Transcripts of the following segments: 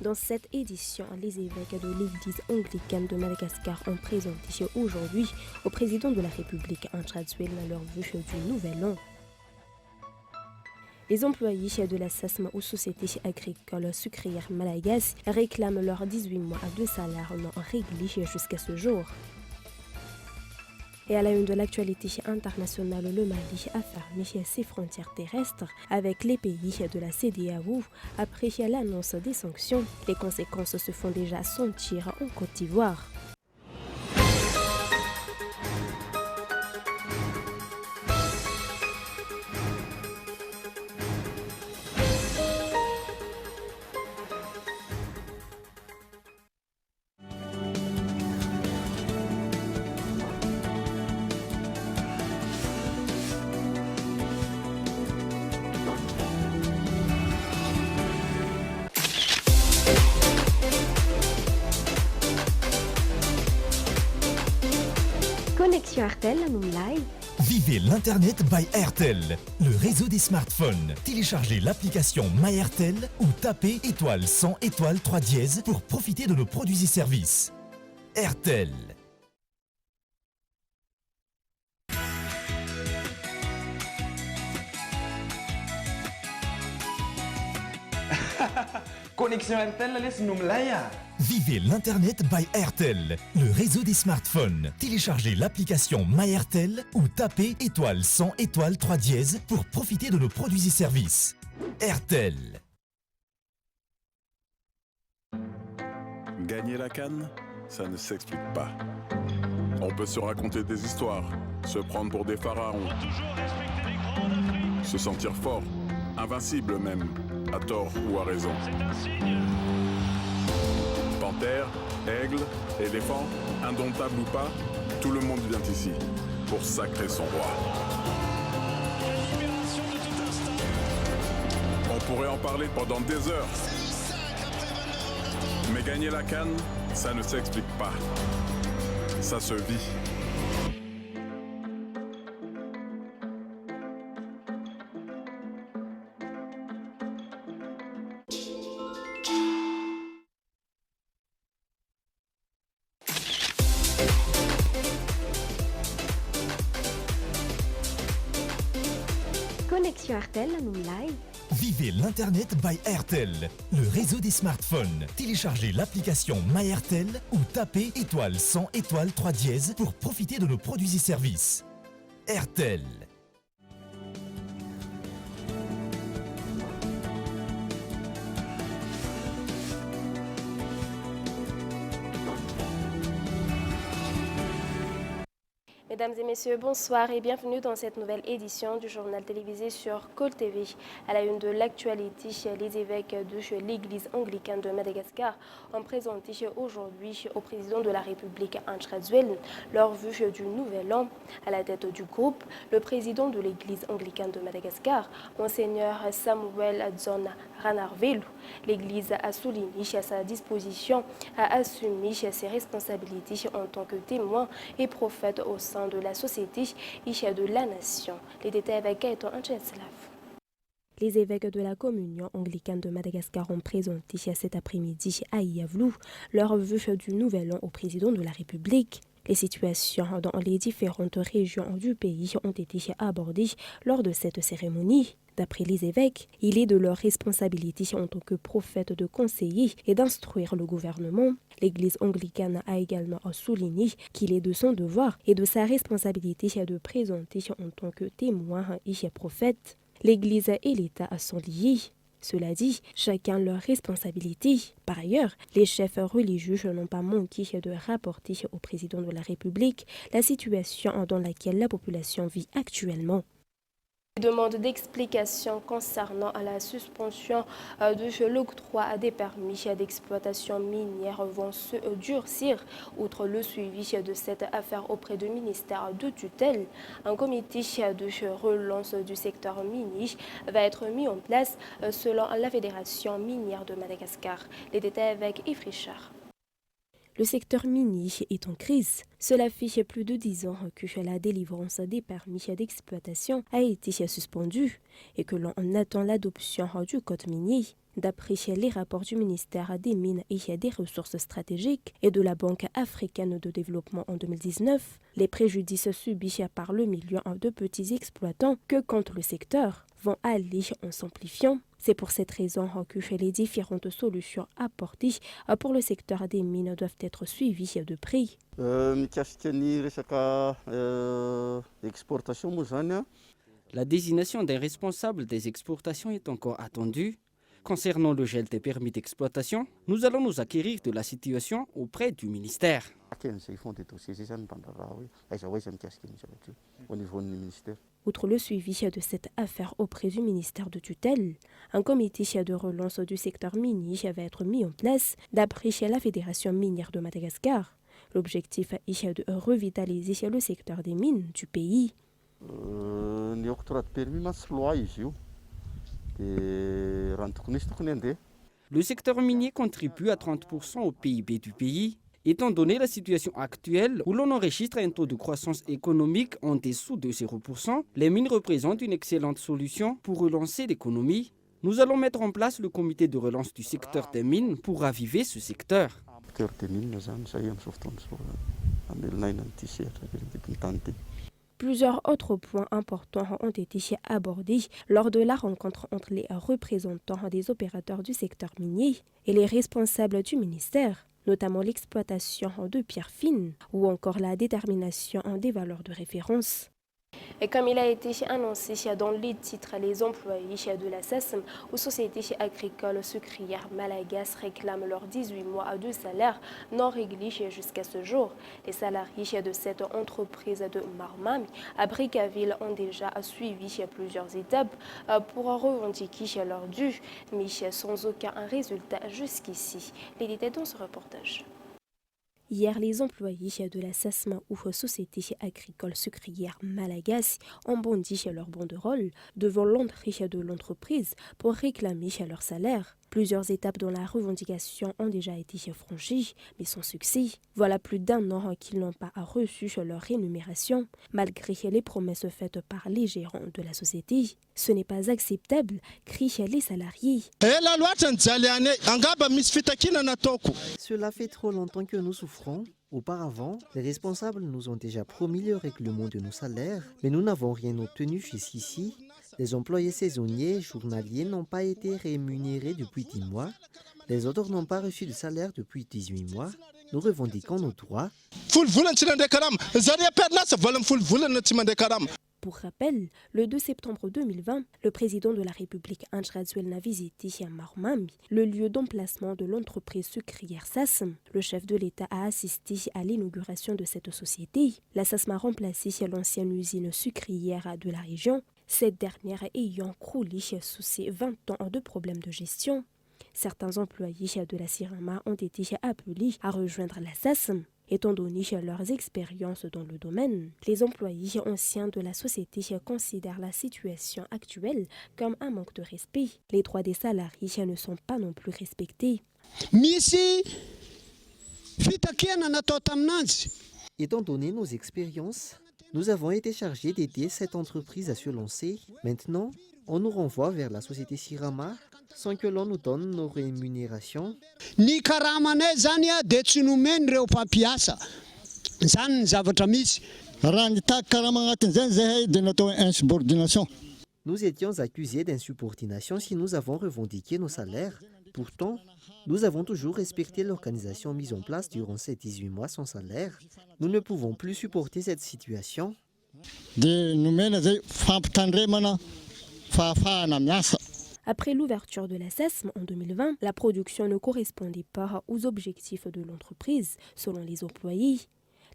Dans cette édition, les évêques de l'Église anglicane de Madagascar ont présenté aujourd'hui au président de la République en traduit leur vœu du nouvel an. Les employés de la SASM ou Société agricole sucrière malagasy réclament leurs 18 mois de salaire non réglés jusqu'à ce jour. Et à la une de l'actualité internationale, le Mali a fermé ses frontières terrestres avec les pays de la CEDEAO après l'annonce des sanctions. Les conséquences se font déjà sentir en Côte d'Ivoire. Connexion RTL, Moonlight. Vivez l'Internet by RTL, le réseau des smartphones. Téléchargez l'application MyRTL ou tapez étoile 100 étoile 3 dièse pour profiter de nos produits et services. RTL. Connexion RTL, laisse nous mlaya. Vivez l'Internet by RTL, le réseau des smartphones. Téléchargez l'application MyRTL ou tapez étoile 100 étoile 3 dièse pour profiter de nos produits et services. RTL. Gagner la CAN, ça ne s'explique pas. On peut se raconter des histoires, se prendre pour des pharaons, se sentir fort, invincible même, à tort ou à raison. Panthère, aigle, éléphant, indomptable ou pas, tout le monde vient ici pour sacrer son roi. On pourrait en parler pendant des heures. Mais gagner la CAN, ça ne s'explique pas. Ça se vit. Connexion RTL, Moonlight. Vivez l'Internet by RTL, le réseau des smartphones. Téléchargez l'application MyRTL ou tapez étoile 100 étoile 3 dièse pour profiter de nos produits et services. RTL. Mesdames et messieurs, bonsoir et bienvenue dans cette nouvelle édition du journal télévisé sur Col TV. À la une de l'actualité, les évêques de l'Église anglicane de Madagascar ont présenté aujourd'hui au président de la République Andrzej leur vœu du nouvel an. À la tête du groupe, le président de l'Église anglicane de Madagascar, Monseigneur Samuel John Ranarvelu. L'Église a souligné sa disposition à assumer ses responsabilités en tant que témoin et prophète au sein de la société et de la nation. Les détails avec Gaëtan Ancheslav. Les évêques de la communion anglicane de Madagascar ont présenté cet après-midi à Iavlou leur vœu du nouvel an au président de la République. Les situations dans les différentes régions du pays ont été abordées lors de cette cérémonie. D'après les évêques, il est de leur responsabilité en tant que prophète de conseiller et d'instruire le gouvernement. L'Église anglicane a également souligné qu'il est de son devoir et de sa responsabilité de présenter en tant que témoin et prophète. L'Église et l'État sont liés. Cela dit, chacun leur responsabilité. Par ailleurs, les chefs religieux n'ont pas manqué de rapporter au président de la République la situation dans laquelle la population vit actuellement. Demande d'explication concernant la suspension de l'octroi des permis d'exploitation minière vont se durcir. Outre le suivi de cette affaire auprès du ministère de tutelle, un comité de relance du secteur minier va être mis en place selon la Fédération minière de Madagascar. Les détails avec Yves Richard. Le secteur minier est en crise. Cela fait plus de 10 ans que la délivrance des permis d'exploitation a été suspendue et que l'on attend l'adoption du code minier. D'après les rapports du ministère des Mines et des Ressources stratégiques et de la Banque africaine de développement en 2019, les préjudices subis par le million de petits exploitants que compte le secteur vont aller en s'amplifiant. C'est pour cette raison que les différentes solutions apportées pour le secteur des mines doivent être suivies de près. La désignation d'un responsable des exportations est encore attendue. Concernant le gel des permis d'exploitation, nous allons nous acquérir de la situation auprès du ministère. Outre le suivi de cette affaire auprès du ministère de tutelle, un comité de relance du secteur minier va être mis en place d'après la Fédération minière de Madagascar. L'objectif est de revitaliser le secteur des mines du pays. Le secteur minier contribue à 30% au PIB du pays. Étant donné la situation actuelle où l'on enregistre un taux de croissance économique en dessous de 0%, les mines représentent une excellente solution pour relancer l'économie. Nous allons mettre en place le comité de relance du secteur des mines pour raviver ce secteur. Plusieurs autres points importants ont été abordés lors de la rencontre entre les représentants des opérateurs du secteur minier et les responsables du ministère, notamment l'exploitation de pierres fines ou encore la détermination des valeurs de référence. Et comme il a été annoncé dans les titres, les employés de la SASM ou Société agricole sucrière malagasy réclament leurs 18 mois de salaire non réglés jusqu'à ce jour. Les salariés de cette entreprise de Marmami à Brickaville ont déjà suivi plusieurs étapes pour revendiquer leurs dû, mais sans aucun résultat jusqu'ici. Les détails dans ce reportage. Hier, les employés de la SASMA ou Société agricole sucrière malagasy ont bondi leur banderole devant l'entrée de l'entreprise pour réclamer leur salaire. Plusieurs étapes dans la revendication ont déjà été franchies, mais sans succès. Voilà plus d'un an qu'ils n'ont pas reçu leur rémunération, malgré les promesses faites par les gérants de la société. Ce n'est pas acceptable, crient les salariés. Cela fait trop longtemps que nous souffrons. Auparavant, les responsables nous ont déjà promis le règlement de nos salaires, mais nous n'avons rien obtenu jusqu'ici. Les employés saisonniers journaliers n'ont pas été rémunérés depuis 10 mois. Les autres n'ont pas reçu de salaire depuis 18 mois. Nous revendiquons nos droits. Pour rappel, le 2 septembre 2020, le président de la République Andry Rajoelina a visité Marmami, le lieu d'emplacement de l'entreprise sucrière SASM. Le chef de l'État a assisté à l'inauguration de cette société. La SASM a remplacé l'ancienne usine sucrière de la région, cette dernière ayant croulé sous ses 20 ans de problèmes de gestion. Certains employés de la Sirama ont été appelés à rejoindre la SASM. Étant donné leurs expériences dans le domaine, les employés anciens de la société considèrent la situation actuelle comme un manque de respect. Les droits des salariés ne sont pas non plus respectés. Étant donné nos expériences, nous avons été chargés d'aider cette entreprise à se lancer. Maintenant, on nous renvoie vers la société Sirama sans que l'on nous donne nos rémunérations. Nous étions accusés d'insubordination si nous avons revendiqué nos salaires. Pourtant, nous avons toujours respecté l'organisation mise en place durant ces 18 mois sans salaire. Nous ne pouvons plus supporter cette situation. Après l'ouverture de la SASM en 2020, la production ne correspondait pas aux objectifs de l'entreprise, selon les employés.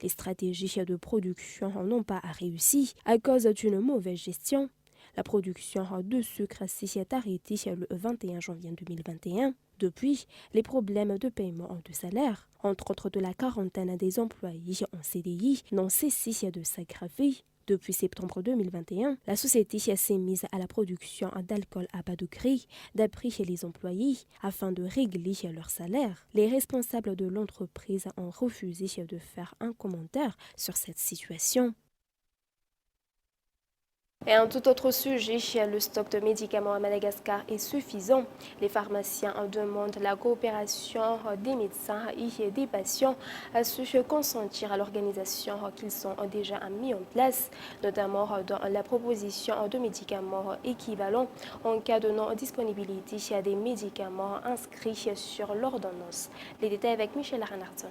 Les stratégies de production n'ont pas réussi à cause d'une mauvaise gestion. La production de sucre s'est arrêtée le 21 janvier 2021. Depuis, les problèmes de paiement de salaire, entre autres de la quarantaine des employés en CDI, n'ont cessé de s'aggraver. Depuis septembre 2021, la société s'est mise à la production d'alcool à bas degré, d'après les employés, afin de régler leur salaire. Les responsables de l'entreprise ont refusé de faire un commentaire sur cette situation. Et un tout autre sujet, le stock de médicaments à Madagascar est suffisant. Les pharmaciens demandent la coopération des médecins et des patients à se consentir à l'organisation qu'ils ont déjà mis en place, notamment dans la proposition de médicaments équivalents en cas de non-disponibilité des médicaments inscrits sur l'ordonnance. Les détails avec Michel Arnardson.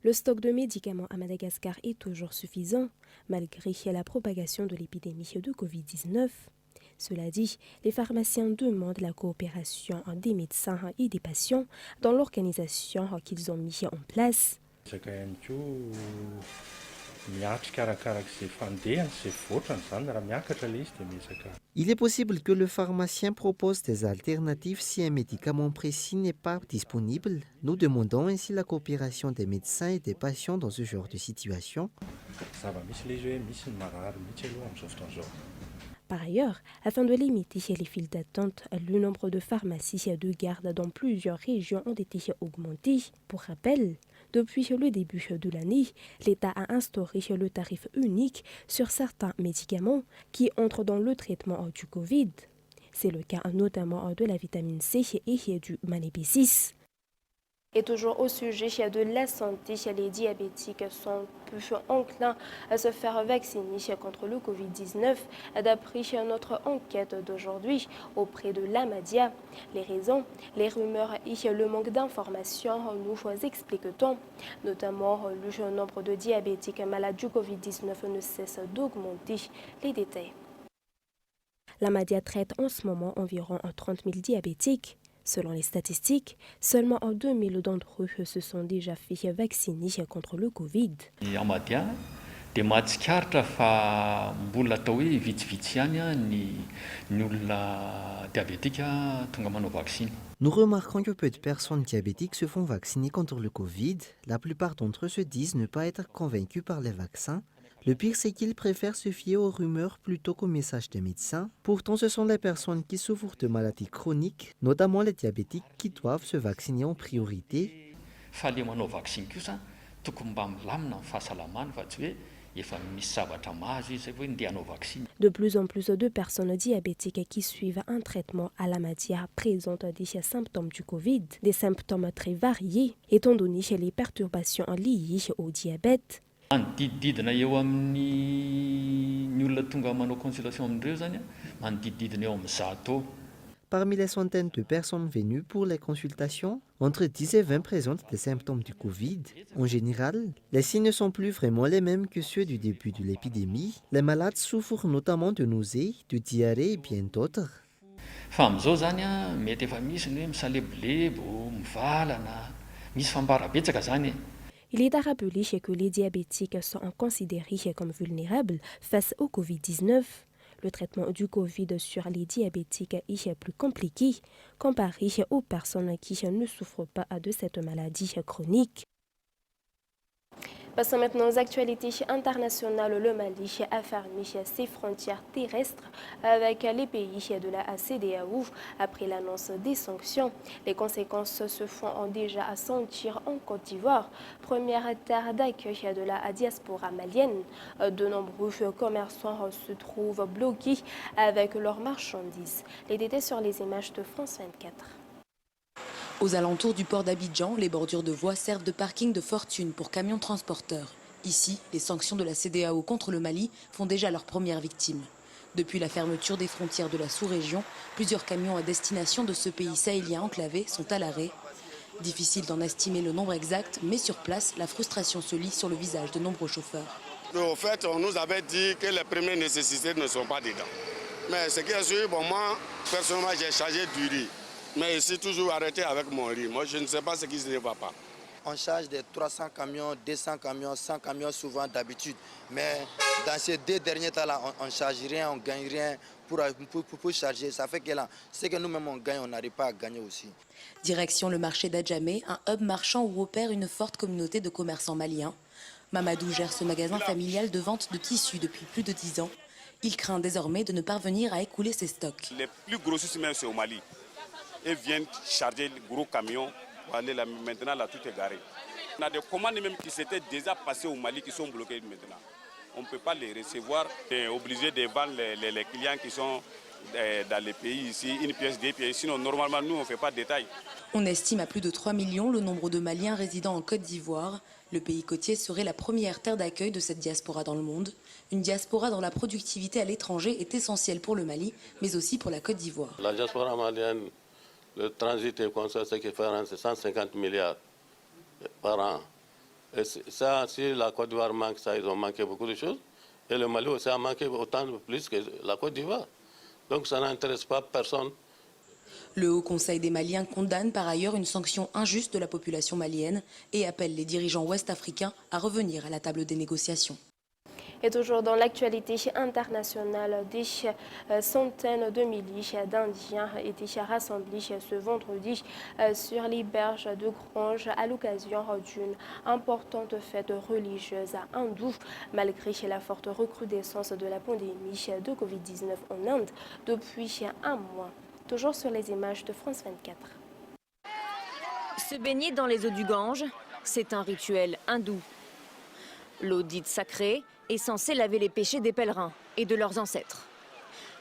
Le stock de médicaments à Madagascar est toujours suffisant, malgré la propagation de l'épidémie de Covid-19. Cela dit, les pharmaciens demandent la coopération des médecins et des patients dans l'organisation qu'ils ont mis en place. Il est possible que le pharmacien propose des alternatives si un médicament précis n'est pas disponible. Nous demandons ainsi la coopération des médecins et des patients dans ce genre de situation. Par ailleurs, afin de limiter les files d'attente, le nombre de pharmacies de garde dans plusieurs régions ont été augmentés. Pour rappel, depuis le début de l'année, l'État a instauré le tarif unique sur certains médicaments qui entrent dans le traitement du Covid. C'est le cas notamment de la vitamine C et du Manépé6. Et toujours au sujet de la santé, les diabétiques sont plus enclins à se faire vacciner contre le Covid-19, d'après notre enquête d'aujourd'hui auprès de l'Amadia. Les raisons, les rumeurs et le manque d'informations nous expliquent-on. Notamment, le nombre de diabétiques malades du Covid-19 ne cesse d'augmenter. Les détails. L'Amadia traite en ce moment environ 30 000 diabétiques. Selon les statistiques, seulement 2 000 d'entre eux se sont déjà fait vacciner contre le Covid. Nous remarquons que peu de personnes diabétiques se font vacciner contre le Covid. La plupart d'entre eux se disent ne pas être convaincus par les vaccins. Le pire, c'est qu'ils préfèrent se fier aux rumeurs plutôt qu'aux messages des médecins. Pourtant, ce sont les personnes qui souffrent de maladies chroniques, notamment les diabétiques, qui doivent se vacciner en priorité. De plus en plus de personnes diabétiques qui suivent un traitement à l'Amadia présentent des symptômes du Covid, des symptômes très variés, étant donné les perturbations liées au diabète. Parmi les centaines de personnes venues pour les consultations, entre 10 et 20 présentent des symptômes du Covid. En général, les signes ne sont plus vraiment les mêmes que ceux du début de l'épidémie. Les malades souffrent notamment de nausées, de diarrhée et bien d'autres. Il est à rappeler que les diabétiques sont considérés comme vulnérables face au Covid-19. Le traitement du Covid sur les diabétiques est plus compliqué comparé aux personnes qui ne souffrent pas de cette maladie chronique. Passons maintenant aux actualités internationales. Le Mali a fermé ses frontières terrestres avec les pays de la CEDEAO après l'annonce des sanctions. Les conséquences se font déjà sentir en Côte d'Ivoire, première terre d'accueil de la diaspora malienne. De nombreux commerçants se trouvent bloqués avec leurs marchandises. Les détails sur les images de France 24. Aux alentours du port d'Abidjan, les bordures de voies servent de parking de fortune pour camions transporteurs. Ici, les sanctions de la CEDEAO contre le Mali font déjà leurs premières victimes. Depuis la fermeture des frontières de la sous-région, plusieurs camions à destination de ce pays sahélien enclavé sont à l'arrêt. Difficile d'en estimer le nombre exact, mais sur place, la frustration se lit sur le visage de nombreux chauffeurs. En fait, on nous avait dit que les premières nécessités ne sont pas dedans. Mais ce qui est sûr, moi, personnellement, j'ai chargé du riz. Mais ici, toujours arrêté avec mon riz. Moi, je ne sais pas ce qui ne va pas. On charge des 300 camions, 200 camions, 100 camions souvent d'habitude. Mais dans ces 2 derniers temps-là, on ne charge rien, on ne gagne rien pour charger. Ça fait que là, ce que nous-mêmes on gagne, on n'arrive pas à gagner aussi. Direction le marché d'Adjamé, un hub marchand où opère une forte communauté de commerçants maliens. Mamadou gère ce magasin familial de vente de tissus depuis plus de 10 ans. Il craint désormais de ne parvenir à écouler ses stocks. Les plus grossistes même, c'est au Mali. Ils viennent charger les gros camions. Aller là, maintenant, là, tout est garé. On a des commandes même qui s'étaient déjà passées au Mali qui sont bloquées maintenant. on ne peut pas les recevoir. On est obligé de vendre les clients qui sont dans les pays ici, une pièce, deux pièces. Sinon, normalement, nous, on ne fait pas de détail. On estime à plus de 3 millions le nombre de Maliens résidant en Côte d'Ivoire. Le pays côtier serait la première terre d'accueil de cette diaspora dans le monde. Une diaspora dont la productivité à l'étranger est essentielle pour le Mali, mais aussi pour la Côte d'Ivoire. La diaspora malienne, le transit est comme ça, c'est 150 milliards par an. Et ça, si la Côte d'Ivoire manque ça, ils ont manqué beaucoup de choses. Et le Mali aussi a manqué autant de plus que la Côte d'Ivoire. Donc ça n'intéresse pas personne. Le Haut Conseil des Maliens condamne par ailleurs une sanction injuste de la population malienne et appelle les dirigeants ouest-africains à revenir à la table des négociations. Et toujours dans l'actualité internationale, des centaines de milliers d'Indiens étaient rassemblés ce vendredi sur les berges de Grange à l'occasion d'une importante fête religieuse hindoue, malgré la forte recrudescence de la pandémie de Covid-19 en Inde depuis un mois. Toujours sur les images de France 24. Se baigner dans les eaux du Gange, c'est un rituel hindou. L'eau dite sacrée est censée laver les péchés des pèlerins et de leurs ancêtres.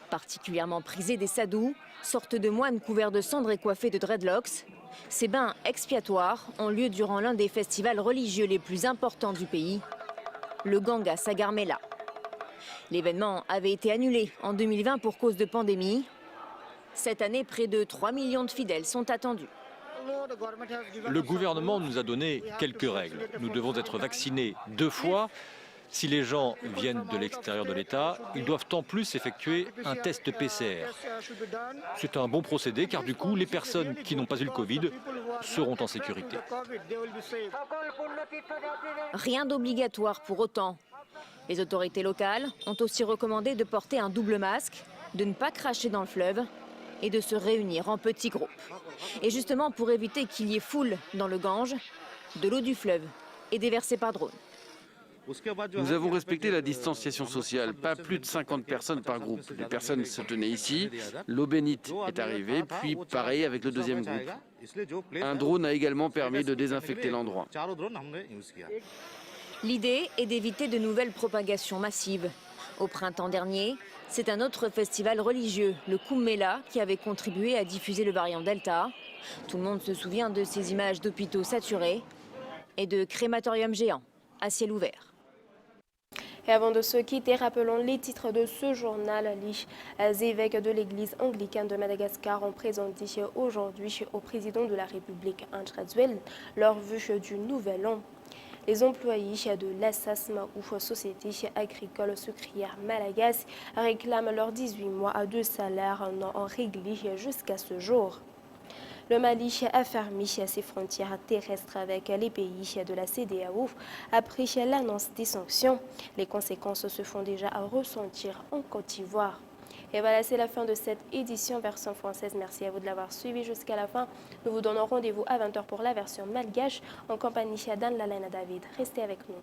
Particulièrement prisés des sadhus, sortes de moines couverts de cendres et coiffés de dreadlocks, ces bains expiatoires ont lieu durant l'un des festivals religieux les plus importants du pays, le Ganga Sagar Mela. L'événement avait été annulé en 2020 pour cause de pandémie. Cette année, près de 3 millions de fidèles sont attendus. Le gouvernement nous a donné quelques règles. Nous devons être vaccinés 2 fois. Si les gens viennent de l'extérieur de l'État, ils doivent en plus effectuer un test PCR. C'est un bon procédé car du coup, les personnes qui n'ont pas eu le Covid seront en sécurité. Rien d'obligatoire pour autant. Les autorités locales ont aussi recommandé de porter un double masque, de ne pas cracher dans le fleuve et de se réunir en petits groupes. Et justement, pour éviter qu'il y ait foule dans le Gange, de l'eau du fleuve est déversée par drone. Nous avons respecté la distanciation sociale, pas plus de 50 personnes par groupe. Les personnes se tenaient ici, l'eau bénite est arrivée, puis pareil avec le deuxième groupe. Un drone a également permis de désinfecter l'endroit. L'idée est d'éviter de nouvelles propagations massives. Au printemps dernier, c'est un autre festival religieux, le Kumbh Mela, qui avait contribué à diffuser le variant Delta. Tout le monde se souvient de ces images d'hôpitaux saturés et de crématoriums géants à ciel ouvert. Et avant de se quitter, rappelons les titres de ce journal. Les évêques de l'église anglicane de Madagascar ont présenté aujourd'hui au président de la République, André Rajoelina, leur vue du nouvel an. Les employés de l'ASASM ou Société agricole sucrière malagasy réclament leurs 18 mois de salaire non réglés jusqu'à ce jour. Le Mali a fermé ses frontières terrestres avec les pays de la CEDEAO après l'annonce des sanctions. Les conséquences se font déjà ressentir en Côte d'Ivoire. Et voilà, c'est la fin de cette édition version française. Merci à vous de l'avoir suivi jusqu'à la fin. Nous vous donnons rendez-vous à 20h pour la version malgache en compagnie d'Anne Lalena David. Restez avec nous.